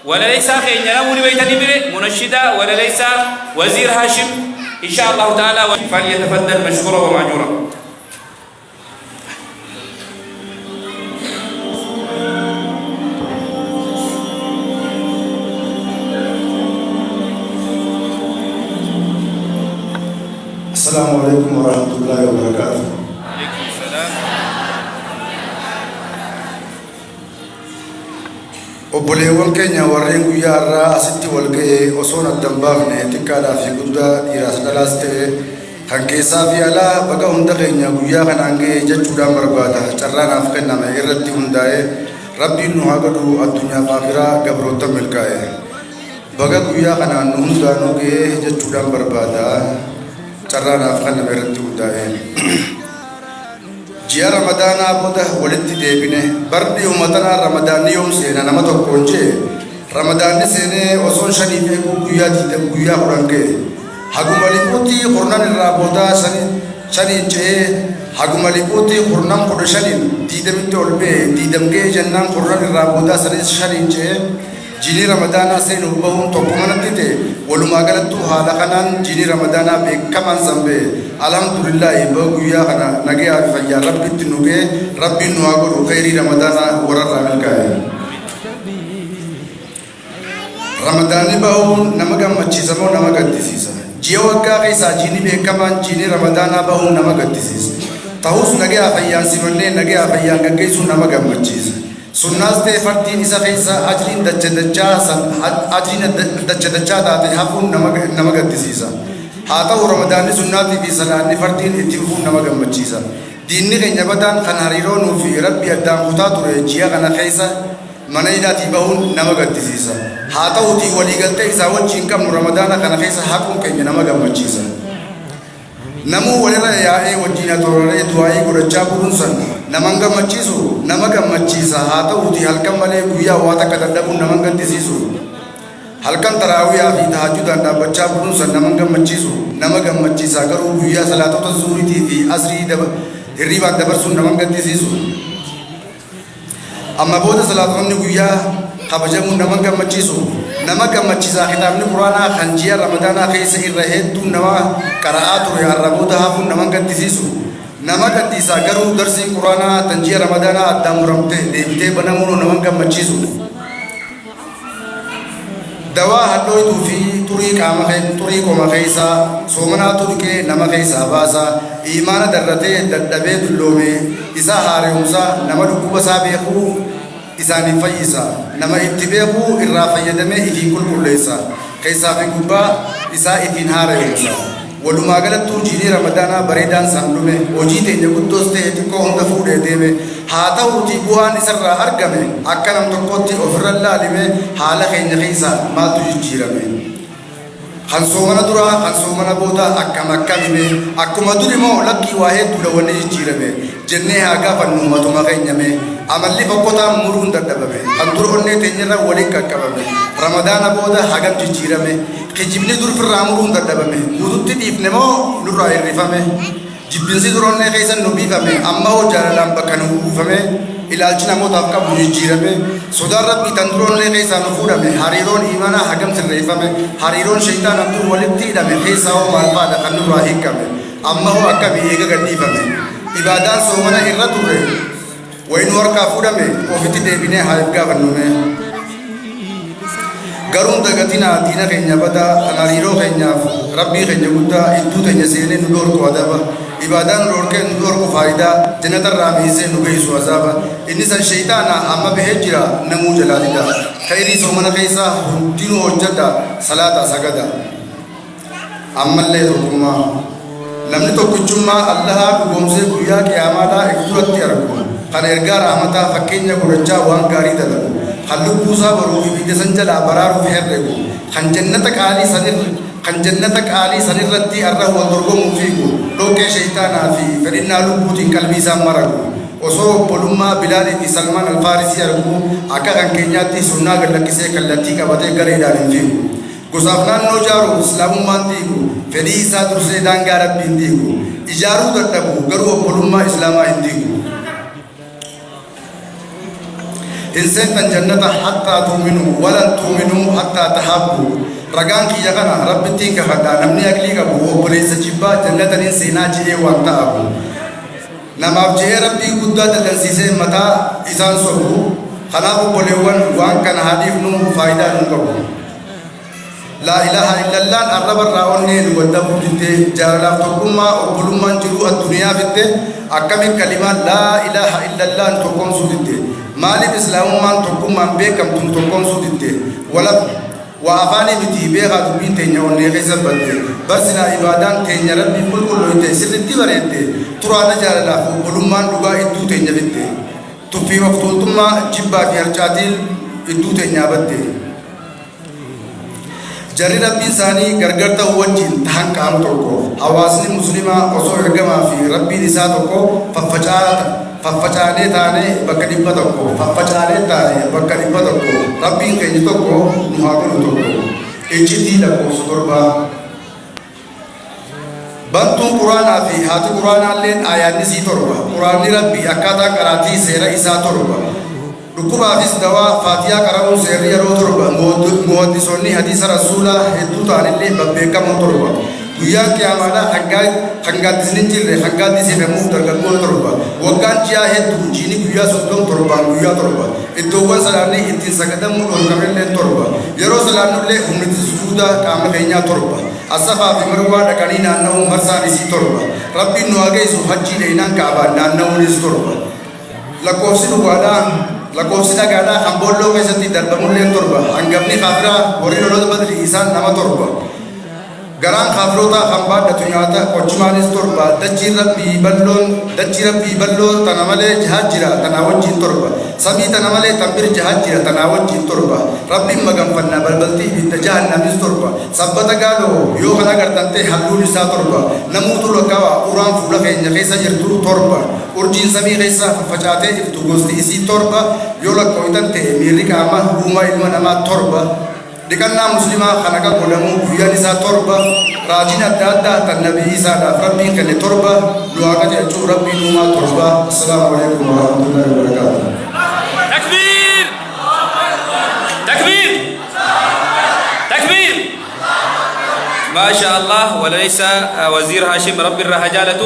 ولا ليس أخي نموني بيتني بره منشدة ولا ليس وزير هاشم إن شاء الله تعالى فليتفضل مشكورا ومعجورا. السلام عليكم ورحمة الله وبركاته. عليكم السلام. obboleewwan keenya warreen guyyaa irraa asitti wal ga'ee osoo addan baafne xiqqaadhaa fi guddaa dhiiraas dhalaas ta'e kan keessaa fi alaa baga hunda keenya guyyaa kanaan ga'ee jechuudhaan barbaada. Carraanaaf kenname irratti hundaa'e rabbiin nu haa godhu addunyaa faafiraa gabroota milkaa'e. Baga guyyaa kanaan nu hundaanuu ga'ee jechuudhaan barbaada. Carraanaaf kenname irratti hundaa'e. Ji'a Ramadaanaa booda walitti deebine barri uummatanaa Ramadaanni yoom seena nama tokkoon jee Ramadaanni seenee osoon shaniif eeguu guyyaa 10 ga'e haguma liquutti qurnan irraa booda shaniin ce'ee haguma liquutti qurnan 15 20tti ol ba'e 20 ga'e jennaan qurnan irraa booda shaniin ce'ee jini Ramadaanaa seenuu bahuun tokko manatti ta'e walumaa galattuu haala kanaan jini Ramadaanaa beekamaan sanbee alhamdulillah guyyaa kana nagayaa fi fayyaa rabbitti nu ga'e rabbiin nu haa godhu khayrii Ramadaanaa wararraa milkaa'e. Ramadaanni bahuun nama gammachiisa moo nama gaddisiisa? Ji'a waggaa keessaa jini beekamaan jini Ramadaanaa bahuun nama gaddisiisa. Ta'us nagayaa fayyaan simannee nagayaa fayyaan gaggeessuun nama gammachiisa. Sunnaas ta'e fardiin isa keessa ajriin dachadachaa taate hafuun nama gaddisiisa. Haa ta'u Ramadaanni sunnaatii fi salaanni fardiin itti fufuun nama gammachiisa. Diinni keenya badaan kan hariiroo nuu fi rabbi addaan kutaa ture ji'a kana keessa mana hidhaatii bahuun nama gaddisiisa. Haa ta'uutii waliigaltee isaa wajjin qabnu Ramadaana kana keessa haquun keenya nama gammachiisa. Namuu walirra yaa'ee wajjin atororee du'aa'ii godhachaa buluun san nama gammachiisa. Haa ta'uutii halkan malee guyyaa waa takka dadhabuun nama gaddisiisu. Halkan taraawiyaa fi tahajjudaan dhaabbachaa buluun san nama gammachiisa. Garuu guyyaa salaatota zuuriitii fi asrii hirriibaan dabarsuun nama gaddisiisu. Amma booda salaatonni guyyaa kabajamuun nama gammachiisa. Kitaabni Quraanaa kan ji'a Ramadaanaa keessa irra hedduu nama qara'aa ture har'a booda hafuun nama gaddisiisu. Nama gaddisiisa garuu darsiin Quraanaa tan ji'a Ramadaanaa addaan muramte deebitee banamuun nama gammachiisu. Dawaa hadhooytuu fi xurii qoma keessaa soomanaa turqee nama keessaa baasa. Imaana darratee dadhabee dulloome isaa haaromsa nama dhukkuba isaa beekuu isaaniif fayyisa. Nama itti beekuu irraa fayyadamee ifiin qulqulleessa. Keessaa fi gubbaa isaa ifiin haaromsa. Walumaa galattuu jiini Ramadaanaa bareedaan san dhume hojii teenya guddoos ta'e xiqqoo hunda fuudhee deeme. Haa ta'uutii bu'aan isarraa argame akka nam tokkotti ofirra laalime haala keenya keessa maaltu jijjiirame. Kan soomana duraa kan soomana booda akkamime akkuma duri moo lakkii waa hedduudha wanni jijjiirame jennee haa gaafannu matuma keenyame amalli fokkotaan muruun dadhabame kan dur onnee teenyarra waliin qaqqabame Ramadaana booda hagam jijjiirame kijibni dur firraa muruun dadhabame guututti dhiifne moo nurraa hirrifame jibbinsi dur onnee keessa nu biifame amma hoo jaalalaan bakka nu buufame ilaalchi namootaaf qabu jijjiirame sodaan rabbii tan dur onnee keessaa nu fuudhame hariiroon imaanaa hagam sirreeffame hariiroon shayitaanaa dur walitti hidhame keessaa hoo maal faadha kan nurraa hiikkame amma hoo akkamii eega gadhiifame ibaadaan soomana irra turre wayinu harkaa fuudhame ofitti deebinee haa gaafannume. Garuun dagatinaa diina keenya badaa kan hariiroo keenyaaf rabbii keenya guddaa idduu teenya seenee nu dhorku adaba ibaadaan nu dhorkee nu dhorku faayidaa jannatarraa miisee nu geessu azaaba inni san shayitaana amma bahee jira namuu jalaa dida khayrii soomana keessaa hundinuu hojjadha salaata sagada ammallee tokkummaa namni tokkichummaa Allahaa dhugoomsee guyyaa qiyaamaadhaa ifduratti argu kan ergaa rahmataa fakkeenya godhachaa waan gaarii dalagu kan lubbuusaa baruuf ibidda san jalaa baraaruuf herregu kan jannata qaalii sanirratti arra wal dorgomuu fiigu dhoqqee shayitaanaa fi fedhinnaa lubbuutiin qalbii isaan maragu osoo obbolummaa Bilaalii fi Salmaan Alfaarisii argu akka kan keenyaatti sunnaa gallakkisee kallattii qabatee gareedhaan hin fiigu gosaaf naannoo ijaaruuf islaamummaan diigu fedhii isaa dursee daangaa rabbiin diigu ijaaruu dadhabu garuu obbolummaa islaamaa hin diigu. إنسان جنة حتى تؤمنوا ولن تؤمنوا حتى تحبوا رجعان كي يكنا رب تينك خدا نمني أكلي كبو بوليس جبا جنة إنسانا جيه وانتا أبو نماب جيه ربي قدّا تلنسيسه متا إنسان سبو خلاقو بوليوان وان كان هاديف نو فايدة نكبو لا إله إلا الله الرب الرأوني الودب جدّ جارلا تقوما وقلما جرو الدنيا فيته أكمل كلمات لا إله إلا الله تقوم سودته مالي الإسلام ما تقوم بكم تقوم سودته ولا وأفاني بتيبه دبين تنيون نيجي بدل برسنا إبادان تنيا ربي كل يته سرتي وريته ترانا جارلا وقلما لغا إدو تنيا فيته تفي وقت تما جبا في الجاتيل إدو تنيا بدل جري ربي ساني غرغرتا وجين تهان كام توكو حواسني مسلمة وصو إرغما في ربي نساء توكو ففجاني تاني بكديبا توكو ففجاني تاني بكديبا توكو ربي كني توكو نهاكو توكو إجتي لكو سطربا بنتو قرآن في هاتو قرآن لين آيات نسي تربا قرآن ربي أكادا كراتي سيرا إسا تربا ركوب حديث دوا فاتحة كرامو سيريا روتربا مهندسوني حديث رسولا هدو تاني ببيكا موتربا ويا كيامانا حنقاد ديسنجيل حنقاد ديسي فمو درغمو تربا وكان جيا هدو جيني ويا سودم تربا ويا تربا الدوان سلاني انتين سكدم ونكمل لين تربا يرو سلانو لي همت سجودا كامل غينيا تربا أصفا في مروا دكاني نانو مرسا نسي تربا ربي نواغي سو حجي لينان كعبا نانو نسي تربا لكوسي نوالا lakkoofsina gaadhaa hambooloo keessatti darbamullee torba hangafni kaafiraa horii lolota badri isaan nama torba garaan kaafiroota hambaaddatu nyaata qochimaanis torba dachii rabbii balloo tana malee jahaa jira tanaa wajjiin torba samii tana malee tambir jahaa jira tanaa wajjiin torba rabbiin maganfanna balbaltii ibidda jahannamis torba sabbata gaaloo yoo kana gartantee halluun isaa torba namuutu lakkawa uraan fuula keenya keessa jirtu torba urjiin samii keessa faffacaatee iftu gosti isii torba yoo lakkooytan ta'e miirri qaama uumaa ilma namaa torba dikannaa muslimaa kana akka godhamu guyyaan isaa torba raajiin adda addaa tan nabii isaadhaaf rabbiin kenne torba du'aa qajeelchuu rabbiin uumaa torba. Assalaamu alaikum warahmatullahi wabarakatuh. Takbir! Takbir! Takbir! ما شاء الله وليس وزير هاشم رب الرهجالة